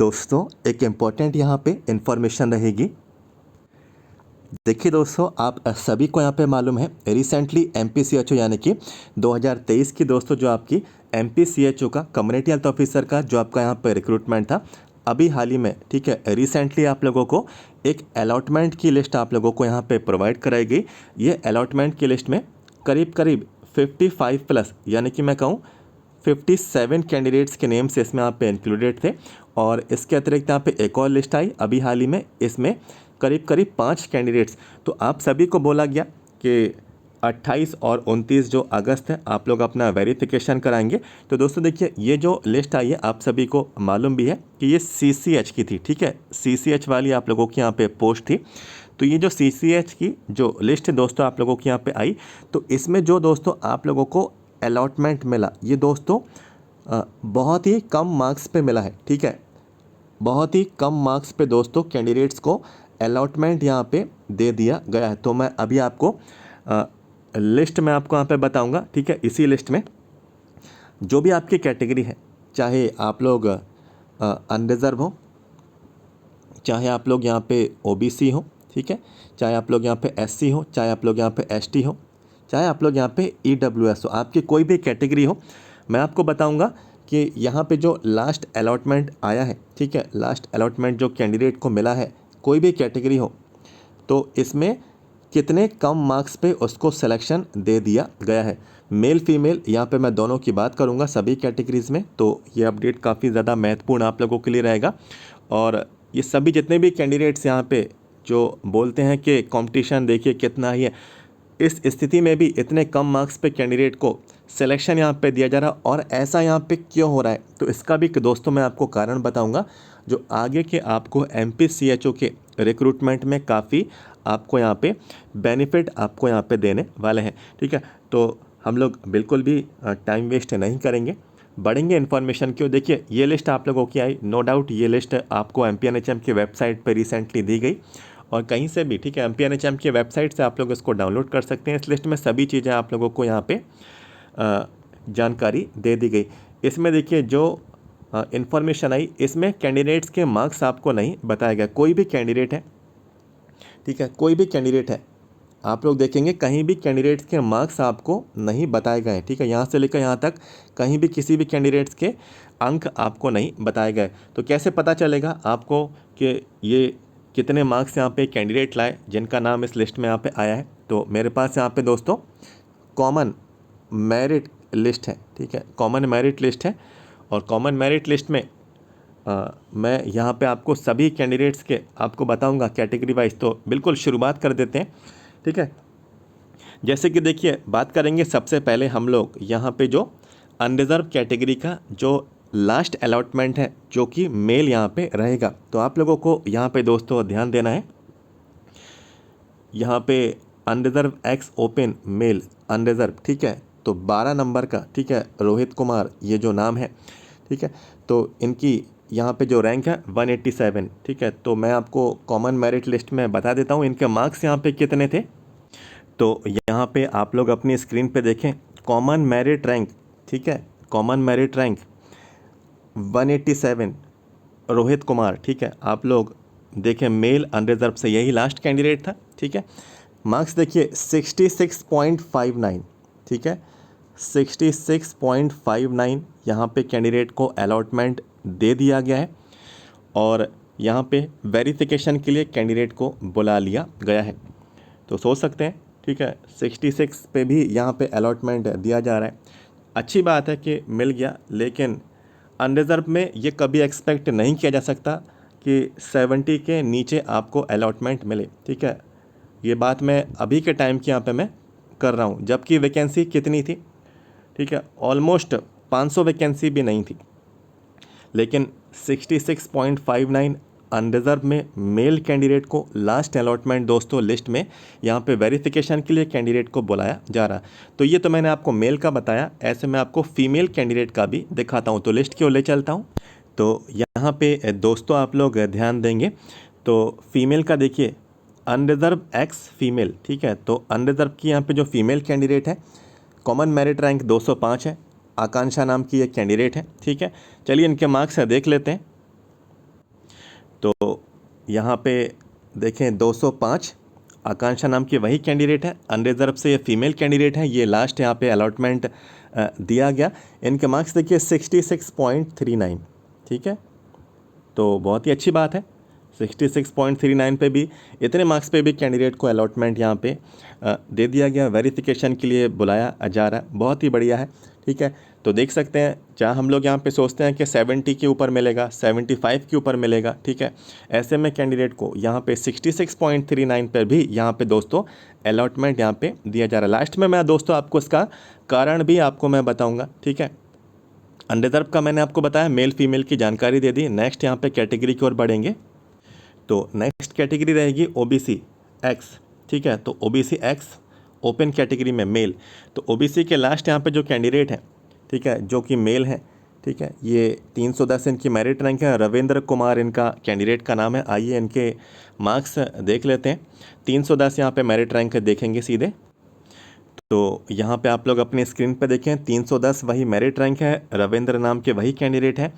दोस्तों एक इम्पॉर्टेंट यहाँ पे इंफॉर्मेशन रहेगी। देखिए दोस्तों, आप सभी को यहाँ पे मालूम है रिसेंटली एमपीसीएचओ यानी कि 2023 की दोस्तों जो आपकी एमपीसीएचओ का कम्युनिटी हेल्थ ऑफिसर का जो आपका यहाँ पे रिक्रूटमेंट था, अभी हाल ही में, ठीक है, रिसेंटली आप लोगों को एक अलॉटमेंट की लिस्ट आप लोगों को यहाँ पे प्रोवाइड कराई गई। ये अलॉटमेंट की लिस्ट में करीब करीब 55 प्लस यानी कि मैं कहूँ 57 कैंडिडेट्स के नेम्स इसमें यहाँ पे इंक्लूडेड थे। और इसके अतिरिक्त यहाँ पे एक और लिस्ट आई अभी हाल ही में, इसमें करीब करीब 5 कैंडिडेट्स। तो आप सभी को बोला गया कि 28 और 29 जो अगस्त है आप लोग अपना वेरिफिकेशन कराएंगे। तो दोस्तों देखिए, ये जो लिस्ट आई है आप सभी को मालूम भी है कि ये सीसीएच की थी, ठीक है, सीसीएच वाली आप लोगों की यहाँ पे पोस्ट थी। तो ये जो सीसीएच की जो लिस्ट है दोस्तों आप लोगों की यहाँ पे आई, तो इसमें जो दोस्तों आप लोगों को अलॉटमेंट मिला, ये दोस्तों बहुत ही कम मार्क्स पे मिला है, ठीक है, बहुत ही कम मार्क्स पे दोस्तों कैंडिडेट्स को अलॉटमेंट यहाँ पे दे दिया गया है। तो मैं अभी आपको लिस्ट में आपको यहाँ पे बताऊंगा, ठीक है। इसी लिस्ट में जो भी आपकी कैटेगरी है, चाहे आप लोग अनरिजर्व हो, चाहे आप लोग यहाँ पे ओबीसी हो, ठीक है, चाहे आप लोग यहाँ पे एससी हो, चाहे आप लोग यहाँ पे एसटी हो, चाहे आप लोग यहाँ पे ईडब्ल्यूएस हो, आपकी कोई भी कैटेगरी हो, मैं आपको बताऊंगा कि यहाँ पे जो लास्ट अलॉटमेंट आया है, ठीक है, लास्ट अलॉटमेंट जो कैंडिडेट को मिला है, कोई भी कैटेगरी हो, तो इसमें कितने कम मार्क्स पे उसको सिलेक्शन दे दिया गया है। मेल फीमेल यहाँ पे मैं दोनों की बात करूँगा सभी कैटेगरीज़ में। तो ये अपडेट काफ़ी ज़्यादा महत्वपूर्ण आप लोगों के लिए रहेगा। और ये सभी जितने भी कैंडिडेट्स यहाँ पे जो बोलते हैं कि कंपटीशन देखिए कितना ही है, इस स्थिति में भी इतने कम मार्क्स पे कैंडिडेट को सिलेक्शन यहाँ पे दिया जा रहा है, और ऐसा यहाँ पे क्यों हो रहा है, तो इसका भी दोस्तों मैं आपको कारण बताऊंगा जो आगे के आपको एमपीसीएचओ के रिक्रूटमेंट में काफ़ी आपको यहाँ पे बेनिफिट आपको यहाँ पे देने वाले हैं, ठीक है। तो हम लोग बिल्कुल भी टाइम वेस्ट नहीं करेंगे, बढ़ेंगे इन्फॉर्मेशन क्यों। देखिए, ये लिस्ट आप लोगों की आई, नो डाउट ये लिस्ट आपको एमपीएनएचएम की वेबसाइट पर रिसेंटली दी गई और कहीं से भी, ठीक है, एमपीएनएचएम की वेबसाइट से आप लोग इसको डाउनलोड कर सकते हैं। इस लिस्ट में सभी चीज़ें आप लोगों को यहाँ पे जानकारी दे दी गई। इसमें देखिए जो इन्फॉर्मेशन आई, इसमें कैंडिडेट्स के मार्क्स आपको नहीं बताया गया। कोई भी कैंडिडेट है, ठीक है, कोई भी कैंडिडेट है, आप लोग देखेंगे कहीं भी कैंडिडेट्स के मार्क्स आपको नहीं बताए गए, ठीक है, यहाँ से लेकर यहाँ तक कहीं भी किसी भी कैंडिडेट्स के अंक आपको नहीं बताए गए। तो कैसे पता चलेगा आपको कि ये कितने मार्क्स यहाँ पे कैंडिडेट लाए जिनका नाम इस लिस्ट में यहाँ पे आया है। तो मेरे पास यहाँ पे दोस्तों कॉमन मेरिट लिस्ट है, ठीक है, कॉमन मेरिट लिस्ट है। और कॉमन मेरिट लिस्ट में मैं यहाँ पे आपको सभी कैंडिडेट्स के आपको बताऊंगा कैटेगरी वाइज। तो बिल्कुल शुरुआत कर देते हैं, ठीक है। जैसे कि देखिए, बात करेंगे सबसे पहले हम लोग यहाँ पे जो अनरिजर्व कैटेगरी का जो लास्ट अलॉटमेंट है जो कि मेल यहाँ पे रहेगा। तो आप लोगों को यहाँ पे दोस्तों ध्यान देना है, यहाँ पे unreserved x open male unreserved, ठीक है, तो 12 नंबर का, ठीक है, रोहित कुमार ये जो नाम है, ठीक है, तो इनकी यहाँ पे जो रैंक है 187, ठीक है। तो मैं आपको कॉमन मेरिट लिस्ट में बता देता हूँ इनके मार्क्स यहाँ पे कितने थे। तो यहाँ पे आप लोग अपनी स्क्रीन पे देखें कॉमन मेरिट रैंक, ठीक है, common merit rank 187 Rohit Kumar, ठीक है, आप लोग देखें मेल अनरिजर्व से यही लास्ट कैंडिडेट था, ठीक है। मार्क्स देखिए 66.59, ठीक है, 66.59 यहाँ पे कैंडिडेट को अलॉटमेंट दे दिया गया है। और यहाँ पे वेरिफिकेशन के लिए कैंडिडेट को बुला लिया गया है। तो सोच सकते हैं, ठीक है, 66 पे भी यहाँ पे अलॉटमेंट दिया जा रहा है। अच्छी बात है कि मिल गया, लेकिन अनरिजर्व में ये कभी एक्सपेक्ट नहीं किया जा सकता कि 70 के नीचे आपको अलॉटमेंट मिले, ठीक है। ये बात मैं अभी के टाइम की यहाँ पे मैं कर रहा हूँ, जबकि वैकेंसी कितनी थी, ठीक है, ऑलमोस्ट 500 वैकेंसी भी नहीं थी, लेकिन 66.59 अनरिजर्व में मेल कैंडिडेट को लास्ट अलॉटमेंट दोस्तों लिस्ट में यहाँ पे वेरिफिकेशन के लिए कैंडिडेट को बुलाया जा रहा। तो ये तो मैंने आपको मेल का बताया, ऐसे मैं आपको फीमेल कैंडिडेट का भी दिखाता हूँ। तो लिस्ट की ओर ले चलता हूँ। तो यहाँ पे दोस्तों आप लोग ध्यान देंगे, तो फीमेल का देखिए अनरिजर्व एक्स फीमेल, ठीक है, तो अनरिजर्व की यहाँ पे जो फीमेल कैंडिडेट है कॉमन मेरिट रैंक 205 है, आकांक्षा नाम की एक कैंडिडेट है, ठीक है। चलिए इनके मार्क्स देख लेते हैं। तो यहाँ पे देखें 205 आकांक्षा नाम की वही कैंडिडेट है, अनरिजर्व से ये फीमेल कैंडिडेट है, ये लास्ट यहाँ पे अलॉटमेंट दिया गया। इनके मार्क्स देखिए 66.39, ठीक है, तो बहुत ही अच्छी बात है। 66.39 पे भी, इतने मार्क्स पे भी कैंडिडेट को अलॉटमेंट यहाँ पे दे दिया गया, वेरिफिकेशन के लिए बुलाया जा रहा है, बहुत ही बढ़िया है, ठीक है। तो देख सकते हैं जहाँ हम लोग यहाँ पे सोचते हैं कि 70 के ऊपर मिलेगा, 75 के ऊपर मिलेगा, ठीक है, ऐसे में कैंडिडेट को यहाँ पे 66.39 पर भी यहाँ पे दोस्तों अलॉटमेंट यहाँ पे दिया जा रहा है। लास्ट में मैं दोस्तों आपको इसका कारण भी आपको मैं बताऊँगा, ठीक है। अनरिजर्व का मैंने आपको बताया, मेल फीमेल की जानकारी दे दी। नेक्स्ट यहाँ पे कैटेगरी की ओर बढ़ेंगे, तो नेक्स्ट कैटेगरी रहेगी ओबीसी एक्स, ठीक है। तो ओबीसी एक्स ओपन कैटेगरी में मेल, तो ओबीसी के लास्ट यहाँ पे जो कैंडिडेट हैं, ठीक है, जो कि मेल हैं, ठीक है, ये 310 इनकी मेरिट रैंक है। रविंद्र कुमार इनका कैंडिडेट का नाम है। आइए इनके मार्क्स देख लेते हैं। 310 यहाँ पे मेरिट रैंक देखेंगे सीधे, तो यहाँ पे आप लोग अपनी स्क्रीन पे देखें 310 वही मेरिट रैंक है, रविंद्र नाम के वही कैंडिडेट है।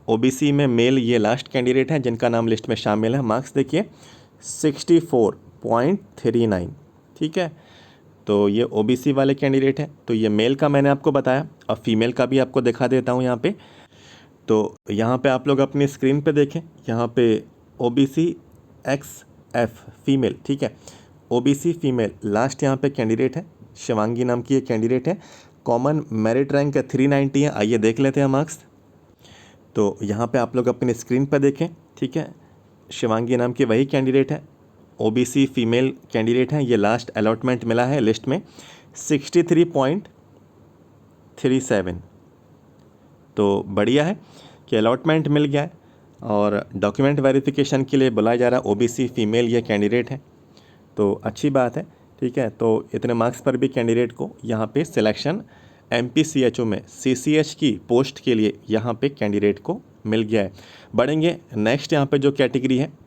ओबीसी में मेल ये लास्ट कैंडिडेट है जिनका नाम लिस्ट में शामिल है। मार्क्स देखिए 64.39, ठीक है, तो ये ओबीसी वाले कैंडिडेट है। तो ये मेल का मैंने आपको बताया, अब फीमेल का भी आपको दिखा देता हूँ यहाँ पे। तो यहाँ पे आप लोग अपनी स्क्रीन पे देखें, यहाँ पे ओबीसी एक्स एफ फीमेल, ठीक है, ओबीसी फीमेल लास्ट यहाँ पे कैंडिडेट है, शिवांगी नाम की ये कैंडिडेट है। कॉमन मेरिट रैंक 390 है। आइए देख लेते हैं मार्क्स। तो यहाँ पे आप लोग अपनी स्क्रीन पर देखें, ठीक है, शिवांगी नाम की वही कैंडिडेट है, ओबीसी फीमेल कैंडिडेट है, ये लास्ट अलॉटमेंट मिला है लिस्ट में 63.37। तो बढ़िया है कि अलॉटमेंट मिल गया है और डॉक्यूमेंट वेरिफिकेशन के लिए बुलाया जा रहा है। ओबीसी फीमेल ये कैंडिडेट है, तो अच्छी बात है, ठीक है। तो इतने मार्क्स पर भी कैंडिडेट को यहाँ पे सिलेक्शन एमपीसीएचओ में सीसीएच की पोस्ट के लिए यहाँ पे कैंडिडेट को मिल गया है। बढ़ेंगे नेक्स्ट यहाँ पे जो कैटेगरी है,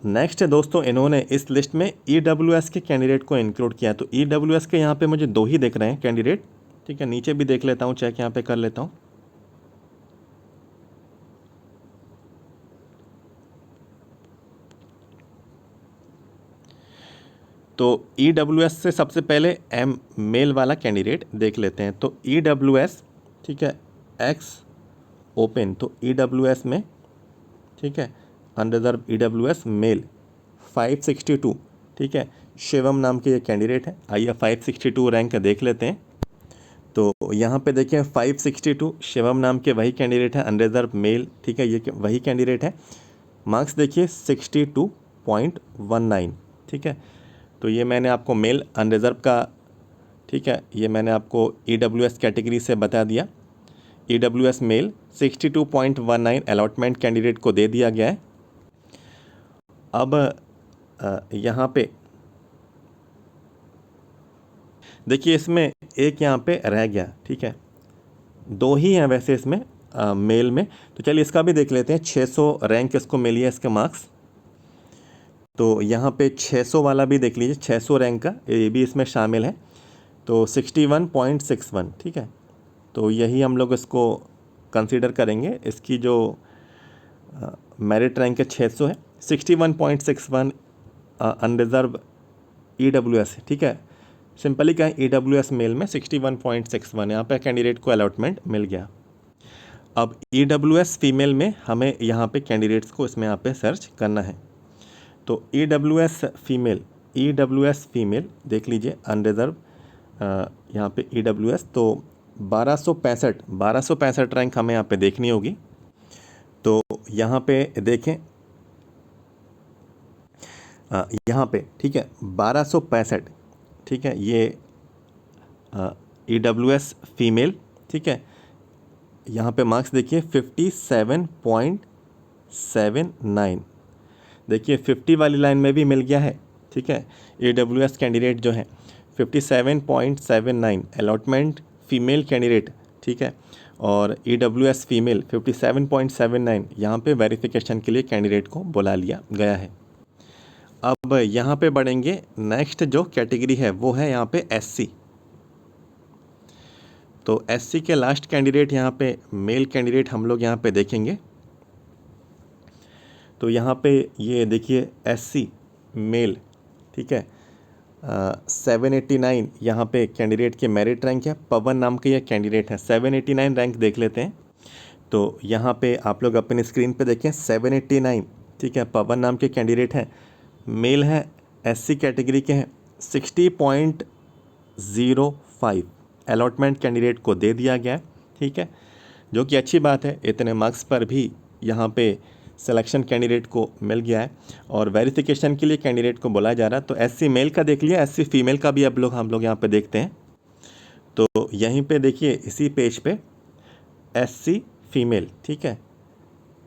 नेक्स्ट है दोस्तों, इन्होंने इस लिस्ट में ईडब्ल्यूएस के कैंडिडेट को इंक्लूड किया। तो ईडब्ल्यूएस के यहाँ पे मुझे 2 ही दिख रहे हैं कैंडिडेट, ठीक है, नीचे भी देख लेता हूँ, चेक यहाँ पे कर लेता हूँ। तो ईडब्ल्यूएस से सबसे पहले एम मेल वाला कैंडिडेट देख लेते हैं। तो ईडब्ल्यूएस, ठीक है, एक्स ओपन, तो ईडब्ल्यूएस में, ठीक है, अनरिजर्व ईडब्ल्यूएस मेल 562, ठीक है, शिवम नाम के ये कैंडिडेट है। आइए 562 रैंक देख लेते हैं। तो यहाँ पे देखें 562 शिवम नाम के वही कैंडिडेट है, अनरिजर्व मेल, ठीक है, ये वही कैंडिडेट है। मार्क्स देखिए 62.19, ठीक है, तो ये मैंने आपको मेल अनरिजर्व का, ठीक है, ये मैंने आपको ईडब्ल्यूएस कैटेगरी से बता दिया। ईडब्ल्यूएस मेल 62.19 अलॉटमेंट कैंडिडेट को दे दिया गया है। अब यहाँ पे देखिए इसमें एक यहाँ पे रह गया, ठीक है, 2 ही हैं वैसे इसमें मेल में, तो चलिए इसका भी देख लेते हैं। 600 रैंक इसको मिली है, इसके मार्क्स, तो यहाँ पे 600 वाला भी देख लीजिए, 600 रैंक का ये भी इसमें शामिल है, तो 61.61, ठीक है, तो यही हम लोग इसको कंसीडर करेंगे। इसकी जो मेरिट रैंक है 600 है, 61.61 अनरिजर्व ईडब्ल्यूएस, ठीक है, सिंपली कहें ईडब्ल्यूएस मेल में 61.61 यहाँ पे कैंडिडेट को अलॉटमेंट मिल गया। अब ईडब्ल्यूएस फीमेल में हमें यहाँ पे कैंडिडेट्स को इसमें यहाँ पे सर्च करना है। तो ईडब्ल्यूएस फीमेल देख लीजिए, अनरिजर्व यहाँ पे ईडब्ल्यूएस, तो 1265 रैंक हमें यहाँ पे देखनी होगी। तो यहाँ पे देखें, यहाँ पे, ठीक है, 1265, ठीक है, ये ईडब्ल्यूएस फीमेल, ठीक है, यहाँ पे मार्क्स देखिए 57.79, देखिए 50 वाली लाइन में भी मिल गया है, ठीक है। ईडब्ल्यूएस कैंडिडेट जो है 57.79 अलॉटमेंट फीमेल कैंडिडेट, ठीक है, और ईडब्ल्यूएस फीमेल 57.79 यहाँ पे वेरिफिकेशन के लिए कैंडिडेट को बुला लिया गया है। अब यहाँ पे बढ़ेंगे, नेक्स्ट जो कैटेगरी है वो है यहाँ पे एससी। तो एससी के लास्ट कैंडिडेट यहाँ पे मेल कैंडिडेट हम लोग यहाँ पे देखेंगे। तो यहाँ पे ये देखिए SC मेल, ठीक है, 789 यहाँ पे कैंडिडेट के मेरिट रैंक है। पवन नाम के ये कैंडिडेट है, 789 रैंक देख लेते हैं। तो यहाँ पे आप लोग अपनी स्क्रीन पे देखें 789, ठीक है, पवन नाम के कैंडिडेट हैं, मेल है, SC कैटेगरी के हैं, 60.05 अलॉटमेंट कैंडिडेट को दे दिया गया है, ठीक है, जो कि अच्छी बात है। इतने मार्क्स पर भी यहाँ पे सिलेक्शन कैंडिडेट को मिल गया है और वेरिफिकेशन के लिए कैंडिडेट को बुलाया जा रहा है। तो SC मेल का देख लिया, SC फीमेल का भी हम लोग यहाँ पे देखते हैं। तो यहीं पे देखिए इसी पेज पे SC फीमेल, ठीक है,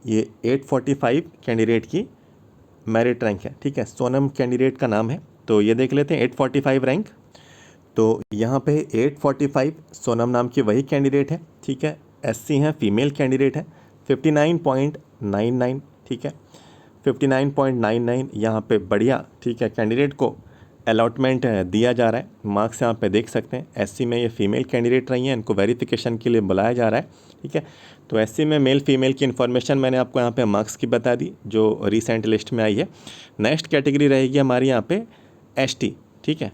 ये 845 कैंडिडेट की मेरिट रैंक है, ठीक है, सोनम कैंडिडेट का नाम है। तो ये देख लेते हैं 845 रैंक। तो यहाँ पे 845 सोनम नाम की वही कैंडिडेट है, ठीक है, SC है, फीमेल कैंडिडेट है, 59.99, ठीक है, 59.99 यहाँ पे बढ़िया, ठीक है, कैंडिडेट को अलॉटमेंट दिया जा रहा है। मार्क्स यहाँ पे देख सकते हैं, SC में ये फीमेल कैंडिडेट रही हैं, इनको वेरिफिकेशन के लिए बुलाया जा रहा है, ठीक है। तो SC में मेल फीमेल की इन्फॉर्मेशन मैंने आपको यहाँ पे मार्क्स की बता दी जो रिसेंट लिस्ट में आई है। नेक्स्ट कैटेगरी रहेगी हमारी यहाँ पे ST, ठीक है।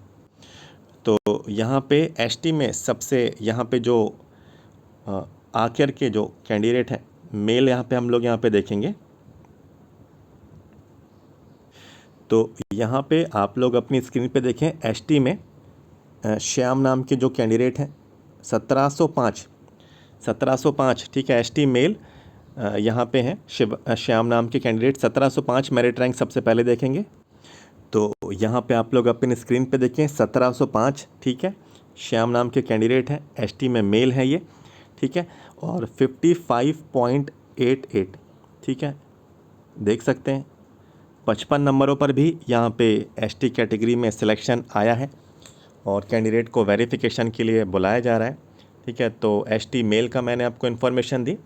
तो यहाँ पे ST में सबसे यहाँ पे जो आखिर के जो कैंडिडेट हैं मेल यहाँ पे हम लोग यहाँ पे देखेंगे। तो यहाँ पे आप लोग अपनी स्क्रीन पे देखें ST में श्याम नाम के जो कैंडिडेट हैं 1705, ठीक है, ST मेल यहाँ पे हैं श्याम नाम के कैंडिडेट 1705 मेरिट रैंक सबसे पहले देखेंगे। तो यहाँ पे आप लोग अपनी स्क्रीन पे देखें 1705, ठीक है, श्याम नाम के कैंडिडेट हैं, ST में मेल है ये, ठीक है, और 55.88, ठीक है, देख सकते हैं 55 नंबरों पर भी यहाँ पे ST कैटेगरी में सिलेक्शन आया है और कैंडिडेट को वेरिफिकेशन के लिए बुलाया जा रहा है, ठीक है। तो ST मेल का मैंने आपको इन्फॉर्मेशन दी।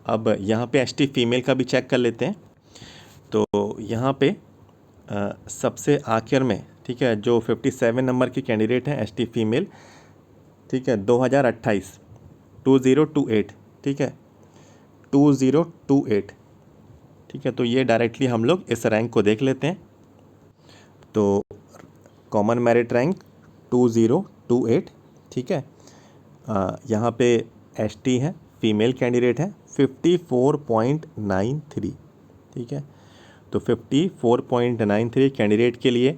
अब यहाँ पे ST फीमेल का भी चेक कर लेते हैं। तो यहाँ पे सबसे आखिर में, ठीक है, जो 57 नंबर की कैंडिडेट हैं ST फीमेल, ठीक है, 2028, ठीक है, 2028, ठीक है। तो ये डायरेक्टली हम लोग इस रैंक को देख लेते हैं। तो कॉमन मेरिट रैंक 2028, ठीक है, यहाँ पे ST है, फीमेल कैंडिडेट है, 54.93, ठीक है। तो 54.93 कैंडिडेट के लिए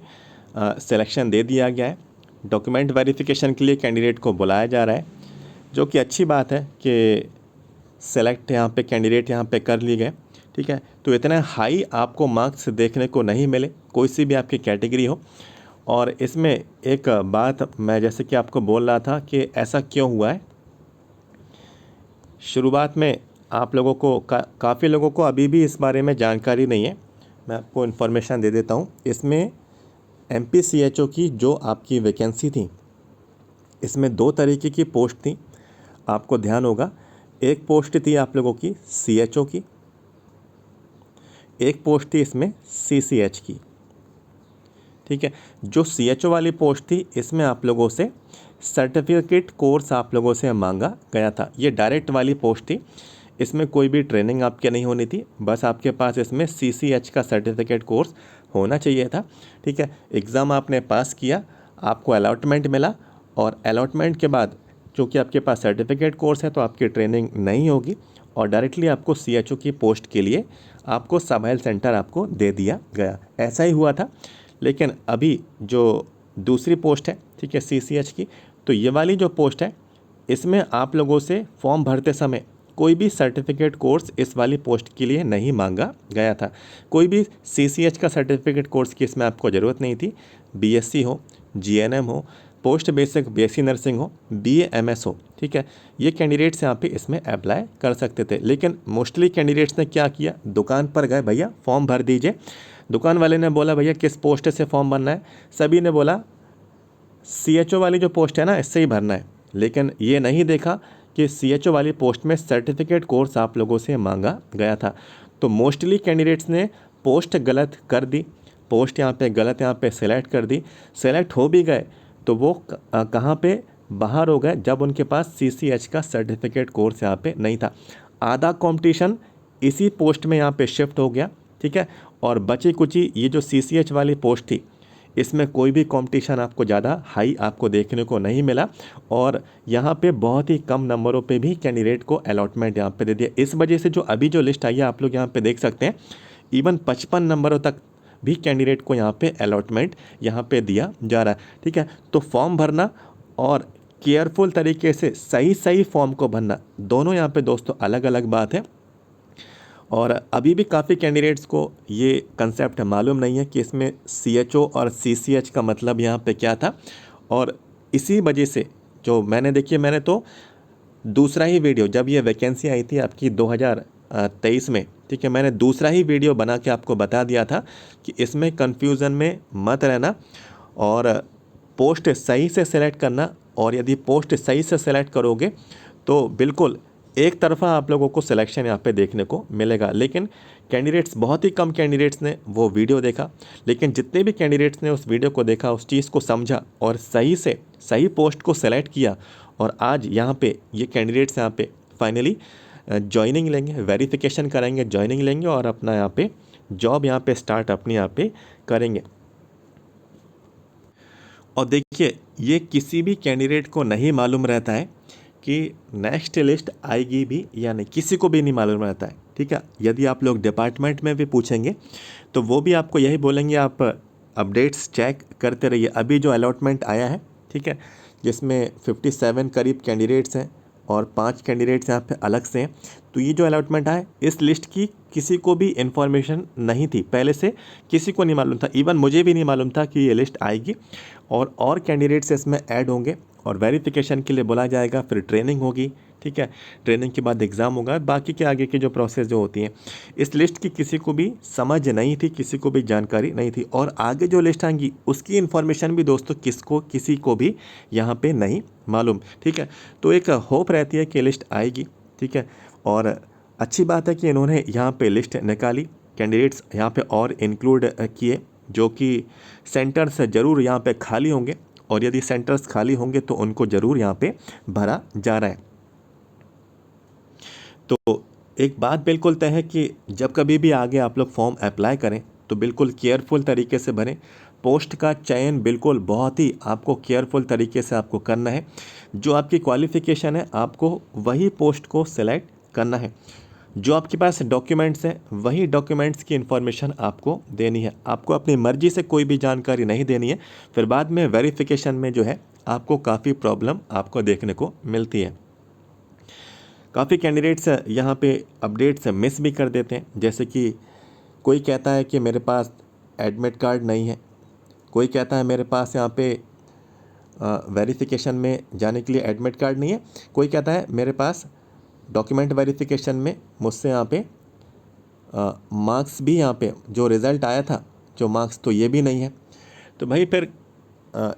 सिलेक्शन दे दिया गया है। डॉक्यूमेंट वेरिफिकेशन के लिए कैंडिडेट को बुलाया जा रहा है, जो कि अच्छी बात है कि सेलेक्ट यहाँ पे कैंडिडेट यहाँ पे कर लिए गए, ठीक है। तो इतने हाई आपको मार्क्स देखने को नहीं मिले, कोई सी भी आपकी कैटेगरी हो। और इसमें एक बात मैं जैसे कि आपको बोल रहा था कि ऐसा क्यों हुआ है, शुरुआत में आप लोगों को काफ़ी लोगों को अभी भी इस बारे में जानकारी नहीं है। मैं आपको इन्फॉर्मेशन दे देता हूँ। इसमें MPCHO की जो आपकी वैकेंसी थी, इसमें 2 तरीके की पोस्ट थी, आपको ध्यान होगा। एक पोस्ट थी आप लोगों की CHO की, एक पोस्ट थी इसमें CCH की, ठीक है। जो CHO वाली पोस्ट थी इसमें आप लोगों से सर्टिफिकेट कोर्स आप लोगों से मांगा गया था। ये डायरेक्ट वाली पोस्ट थी, इसमें कोई भी ट्रेनिंग आपके नहीं होनी थी, बस आपके पास इसमें CCH का सर्टिफिकेट कोर्स होना चाहिए था, ठीक है। एग्ज़ाम आपने पास किया, आपको अलॉटमेंट मिला और अलॉटमेंट के बाद चूँकि आपके पास सर्टिफिकेट कोर्स है तो आपकी ट्रेनिंग नहीं होगी और डायरेक्टली आपको CHO की पोस्ट के लिए आपको सब हेल्थ सेंटर आपको दे दिया गया। ऐसा ही हुआ था। लेकिन अभी जो दूसरी पोस्ट है, ठीक है, CCH की, तो ये वाली जो पोस्ट है इसमें आप लोगों से फॉर्म भरते समय कोई भी सर्टिफिकेट कोर्स इस वाली पोस्ट के लिए नहीं मांगा गया था। कोई भी CCH का सर्टिफिकेट कोर्स की इसमें आपको ज़रूरत नहीं थी। BSc हो, GNM हो, पोस्ट बेसिक BSc नर्सिंग हो, BA MS हो, ठीक है, ये कैंडिडेट्स यहाँ पे इसमें अप्लाई कर सकते थे। लेकिन मोस्टली कैंडिडेट्स ने क्या किया, दुकान पर गए, भैया फॉर्म भर दीजिए। दुकान वाले ने बोला भैया किस पोस्ट से फॉर्म भरना है, सभी ने बोला CHO वाली जो पोस्ट है ना इससे ही भरना है। लेकिन ये नहीं देखा कि CHO वाली पोस्ट में सर्टिफिकेट कोर्स आप लोगों से मांगा गया था। तो मोस्टली कैंडिडेट्स ने पोस्ट गलत कर दी, पोस्ट यहाँ पे गलत यहाँ पे सेलेक्ट कर दी। सेलेक्ट हो भी गए तो वो कहाँ पे बाहर हो गए, जब उनके पास CCH का सर्टिफिकेट कोर्स यहाँ पे नहीं था। आधा कंपटीशन इसी पोस्ट में यहाँ पे शिफ्ट हो गया, ठीक है। और बची कुची ये जो CCH वाली पोस्ट थी, इसमें कोई भी कंपटीशन आपको ज़्यादा हाई आपको देखने को नहीं मिला और यहाँ पे बहुत ही कम नंबरों पे भी कैंडिडेट को अलॉटमेंट यहाँ पे दे दिया। इस वजह से जो अभी जो लिस्ट आई है आप लोग यहाँ पे देख सकते हैं, इवन 55 नंबरों तक भी कैंडिडेट को यहाँ पे अलॉटमेंट यहाँ पे दिया जा रहा है। ठीक है, तो फॉर्म भरना और केयरफुल तरीके से सही फॉर्म को भरना, दोनों यहाँ पे दोस्तों अलग अलग बात है। और अभी भी काफ़ी कैंडिडेट्स को ये कंसेप्ट मालूम नहीं है कि इसमें CHO और CCH का मतलब यहाँ पे क्या था। और इसी वजह से जो मैंने तो दूसरा ही वीडियो, जब ये वैकेंसी आई थी आपकी 2023 में, ठीक है, मैंने दूसरा ही वीडियो बना के आपको बता दिया था कि इसमें कन्फ्यूज़न में मत रहना और पोस्ट सही से सेलेक्ट करना। और यदि पोस्ट सही से सेलेक्ट करोगे तो बिल्कुल एक तरफा आप लोगों को सिलेक्शन यहाँ पे देखने को मिलेगा। लेकिन कैंडिडेट्स, बहुत ही कम कैंडिडेट्स ने वो वीडियो देखा, लेकिन जितने भी कैंडिडेट्स ने उस वीडियो को देखा, उस चीज़ को समझा और सही से सही पोस्ट को सेलेक्ट किया, और आज यहाँ पे ये कैंडिडेट्स यहाँ पे फाइनली ज्वाइनिंग लेंगे, वेरिफिकेशन कराएंगे, ज्वाइनिंग लेंगे और अपना यहाँ पे जॉब यहाँ पे स्टार्ट अपने यहाँ पे करेंगे। और देखिए, ये किसी भी कैंडिडेट को नहीं मालूम रहता है कि नेक्स्ट लिस्ट आएगी भी या नहीं, किसी को भी नहीं मालूम रहता है। ठीक है, यदि आप लोग डिपार्टमेंट में भी पूछेंगे तो वो भी आपको यही बोलेंगे, आप अपडेट्स चेक करते रहिए। अभी जो अलॉटमेंट आया है, ठीक है, जिसमें 57 करीब कैंडिडेट्स हैं और 5 कैंडिडेट्स यहाँ पे अलग से हैं, तो ये जो अलॉटमेंट आया, इस लिस्ट की किसी को भी इन्फॉर्मेशन नहीं थी, पहले से किसी को नहीं मालूम था, इवन मुझे भी नहीं मालूम था कि ये लिस्ट आएगी और कैंडिडेट्स इसमें ऐड होंगे और वेरिफिकेशन के लिए बुलाया जाएगा, फिर ट्रेनिंग होगी। ठीक है, ट्रेनिंग के बाद एग्ज़ाम होगा, बाकी के आगे की जो प्रोसेस जो होती हैं। इस लिस्ट की किसी को भी समझ नहीं थी, किसी को भी जानकारी नहीं थी और आगे जो लिस्ट आएंगी उसकी इन्फॉर्मेशन भी दोस्तों किसी को भी यहाँ पे नहीं मालूम। ठीक है, तो एक होप रहती है कि लिस्ट आएगी। ठीक है, और अच्छी बात है कि इन्होंने यहाँ पे लिस्ट निकाली, कैंडिडेट्स यहाँ पे और इंक्लूड किए, जो कि सेंटर्स ज़रूर यहाँ पे खाली होंगे और यदि सेंटर्स खाली होंगे तो उनको ज़रूर यहाँ पे भरा जा रहा है। तो एक बात बिल्कुल तय है कि जब कभी भी आगे आप लोग फॉर्म अप्लाई करें तो बिल्कुल केयरफुल तरीके से भरें। पोस्ट का चयन बिल्कुल बहुत ही आपको केयरफुल तरीके से आपको करना है। जो आपकी क्वालिफ़िकेशन है आपको वही पोस्ट को सिलेक्ट करना है। जो आपके पास डॉक्यूमेंट्स हैं वही डॉक्यूमेंट्स की इन्फॉर्मेशन आपको देनी है। आपको अपनी मर्ज़ी से कोई भी जानकारी नहीं देनी है, फिर बाद में वेरिफिकेशन में जो है आपको काफ़ी प्रॉब्लम आपको देखने को मिलती है। काफ़ी कैंडिडेट्स यहाँ पे अपडेट्स मिस भी कर देते हैं, जैसे कि कोई कहता है कि मेरे पास एडमिट कार्ड नहीं है, कोई कहता है मेरे पास यहाँ पे वेरिफिकेशन में जाने के लिए एडमिट कार्ड नहीं है, कोई कहता है मेरे पास डॉक्यूमेंट वेरिफिकेशन में मुझसे यहाँ पे मार्क्स भी, यहाँ पे जो रिज़ल्ट आया था जो मार्क्स, तो ये भी नहीं है। तो भाई फिर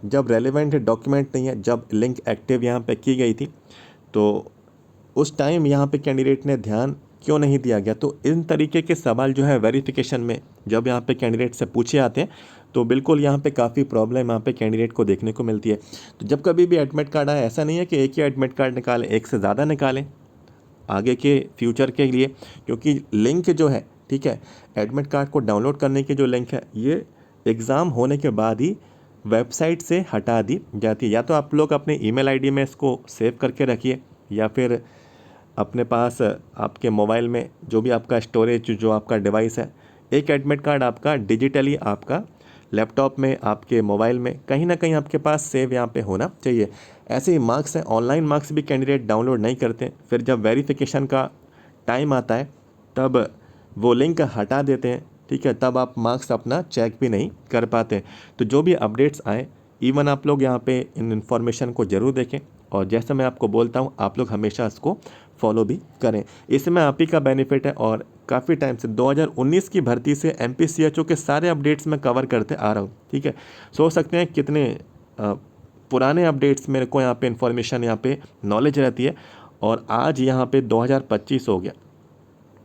जब रेलेवेंट डॉक्यूमेंट नहीं है, जब लिंक एक्टिव यहाँ पे की गई थी, तो उस टाइम यहाँ पे कैंडिडेट ने ध्यान क्यों नहीं दिया गया। तो इन तरीके के सवाल जो है वेरिफिकेशन में जब यहाँ पे कैंडिडेट से पूछे आते हैं तो बिल्कुल यहाँ पे काफ़ी प्रॉब्लम यहाँ पे कैंडिडेट को देखने को मिलती है। तो जब कभी भी एडमिट कार्ड आए, ऐसा नहीं है कि एक ही एडमिट कार्ड निकालें, एक से ज़्यादा निकालें आगे के फ्यूचर के लिए, क्योंकि लिंक जो है, ठीक है, एडमिट कार्ड को डाउनलोड करने की जो लिंक है ये एग्ज़ाम होने के बाद ही वेबसाइट से हटा दी जाती है। या तो आप लोग अपने ईमेल आईडी में इसको सेव करके रखिए या फिर अपने पास आपके मोबाइल में जो भी आपका स्टोरेज, जो आपका डिवाइस है, एक एडमिट कार्ड आपका डिजिटली आपका लैपटॉप में, आपके मोबाइल में कहीं ना कहीं आपके पास सेव यहाँ पे होना चाहिए। ऐसे ही मार्क्स हैं, ऑनलाइन मार्क्स भी कैंडिडेट डाउनलोड नहीं करते, फिर जब वेरिफिकेशन का टाइम आता है तब वो लिंक हटा देते हैं। ठीक है, तब आप मार्क्स अपना चेक भी नहीं कर पाते। तो जो भी अपडेट्स आए, इवन आप लोग यहाँ पे इन इन्फॉर्मेशन को ज़रूर देखें और जैसे मैं आपको बोलता हूँ आप लोग हमेशा इसको फॉलो भी करें। इसमें आप ही का बेनिफिट है और काफ़ी टाइम से 2019 की भर्ती से MPCHO के सारे अपडेट्स मैं कवर करते आ रहा हूँ। ठीक है, सोच सकते हैं कितने पुराने अपडेट्स मेरे को यहाँ पे इन्फॉर्मेशन, यहाँ पे नॉलेज रहती है और आज यहाँ पे 2025 हो गया।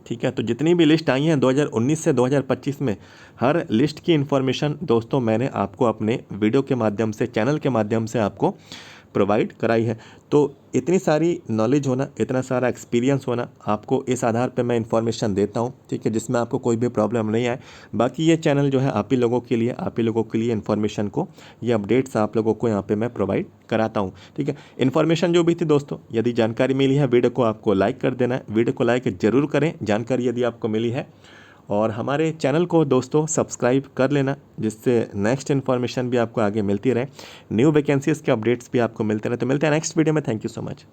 ठीक है, तो जितनी भी लिस्ट आई हैं 2019 से 2025 में, हर लिस्ट की इन्फॉर्मेशन दोस्तों मैंने आपको अपने वीडियो के माध्यम से, चैनल के माध्यम से आपको प्रोवाइड कराई है। तो इतनी सारी नॉलेज होना, इतना सारा एक्सपीरियंस होना, आपको इस आधार पे मैं इन्फॉर्मेशन देता हूँ, ठीक है, जिसमें आपको कोई भी प्रॉब्लम नहीं आए। बाकी ये चैनल जो है आप ही लोगों के लिए, आप ही लोगों के लिए इन्फॉर्मेशन को, ये अपडेट्स आप लोगों को यहाँ पे मैं प्रोवाइड कराता हूँ, ठीक है। इन्फॉर्मेशन जो भी थी दोस्तों, यदि जानकारी मिली है, वीडियो को आपको लाइक कर देना है, वीडियो को लाइक ज़रूर करें जानकारी यदि आपको मिली है, और हमारे चैनल को दोस्तों सब्सक्राइब कर लेना, जिससे नेक्स्ट इन्फॉर्मेशन भी आपको आगे मिलती रहे, न्यू वैकेंसीज़ के अपडेट्स भी आपको मिलते रहे। तो मिलते हैं नेक्स्ट वीडियो में। Thank you so much.